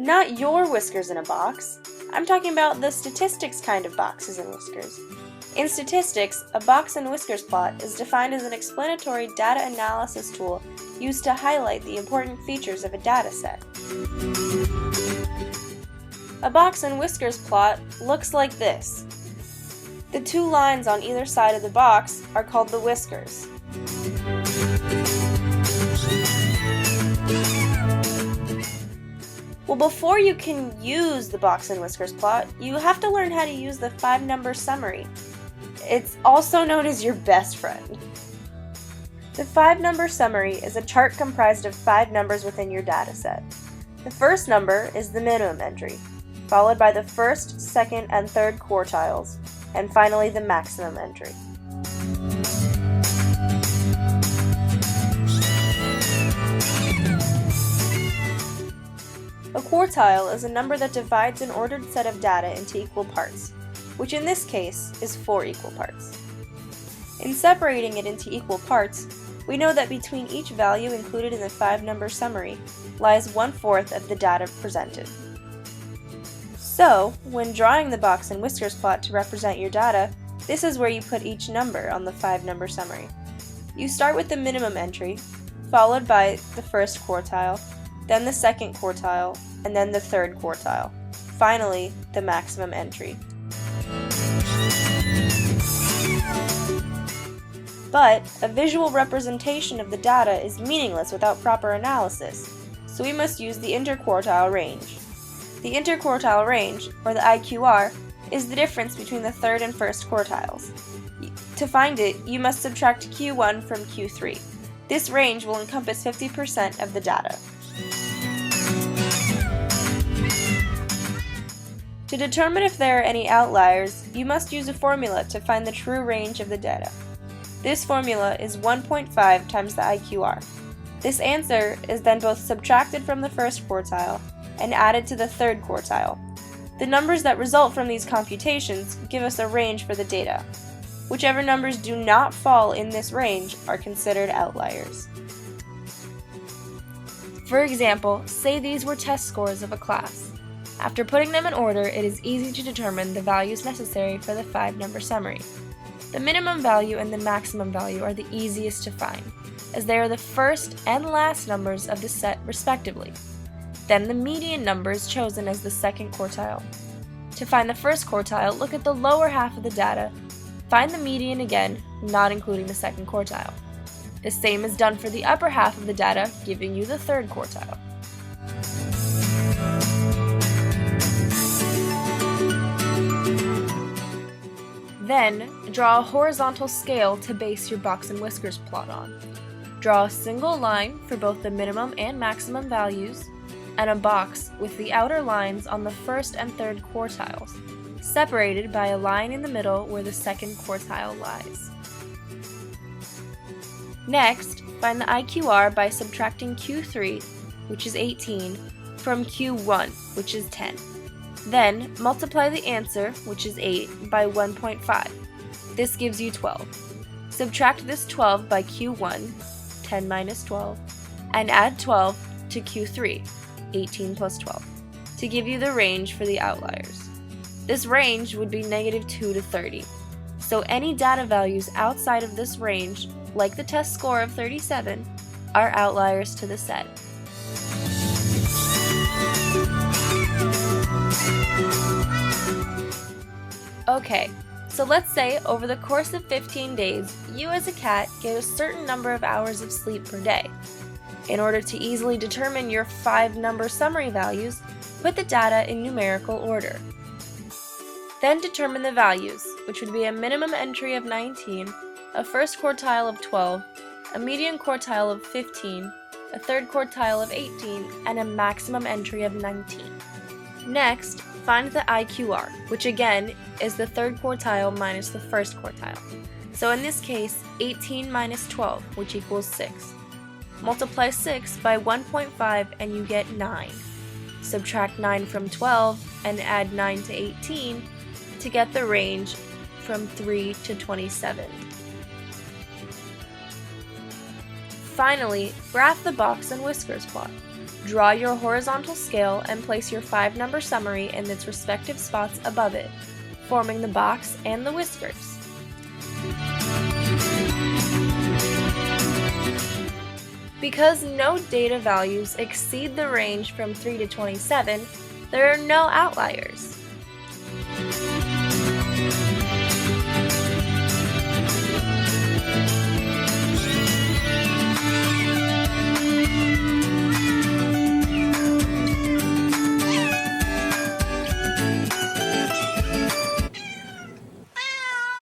Not your whiskers in a box. I'm talking about the statistics kind of boxes and whiskers. In statistics, a box and whiskers plot is defined as an explanatory data analysis tool used to highlight the important features of a data set. A box and whiskers plot looks like this. The two lines on either side of the box are called the whiskers. Well, before you can use the box and whiskers plot, you have to learn how to use the 5-number summary. It's also known as your best friend. The 5-number summary is a chart comprised of 5 numbers within your data set. The first number is the minimum entry, followed by the first, second, and third quartiles, and finally the maximum entry. A quartile is a number that divides an ordered set of data into equal parts, which in this case is 4 equal parts. In separating it into equal parts, we know that between each value included in the 5-number summary lies 1/4 of the data presented. So, when drawing the box and whiskers plot to represent your data, this is where you put each number on the 5-number summary. You start with the minimum entry, followed by the first quartile, then the second quartile, and then the third quartile. Finally, the maximum entry. But a visual representation of the data is meaningless without proper analysis, so we must use the interquartile range. The interquartile range, or the IQR, is the difference between the third and first quartiles. To find it, you must subtract Q1 from Q3. This range will encompass 50% of the data. To determine if there are any outliers, you must use a formula to find the true range of the data. This formula is 1.5 times the IQR. This answer is then both subtracted from the first quartile and added to the third quartile. The numbers that result from these computations give us a range for the data. Whichever numbers do not fall in this range are considered outliers. For example, say these were test scores of a class. After putting them in order, it is easy to determine the values necessary for the 5-number summary. The minimum value and the maximum value are the easiest to find, as they are the first and last numbers of the set respectively. Then the median number is chosen as the second quartile. To find the first quartile, look at the lower half of the data, find the median again, not including the second quartile. The same is done for the upper half of the data, giving you the third quartile. Then, draw a horizontal scale to base your box and whiskers plot on. Draw a single line for both the minimum and maximum values, and a box with the outer lines on the first and third quartiles, separated by a line in the middle where the second quartile lies. Next, find the IQR by subtracting Q3, which is 18, from Q1, which is 10. Then, multiply the answer, which is 8, by 1.5. This gives you 12. Subtract this 12 by Q1, 10 minus 12, and add 12 to Q3, 18 plus 12, to give you the range for the outliers. This range would be -2 to 30, so any data values outside of this range, like the test score of 37, are outliers to the set. Okay, so let's say over the course of 15 days, you as a cat get a certain number of hours of sleep per day. In order to easily determine your 5-number summary values, put the data in numerical order. Then determine the values, which would be a minimum entry of 19, a first quartile of 12, a median quartile of 15, a third quartile of 18, and a maximum entry of 19. Next, find the IQR, which again is the third quartile minus the first quartile. So in this case, 18 minus 12, which equals 6. Multiply 6 by 1.5 and you get 9. Subtract 9 from 12 and add 9 to 18 to get the range from 3 to 27. Finally, graph the box and whiskers plot. Draw your horizontal scale and place your 5-number summary in its respective spots above it, forming the box and the whiskers. Because no data values exceed the range from 3 to 27, there are no outliers.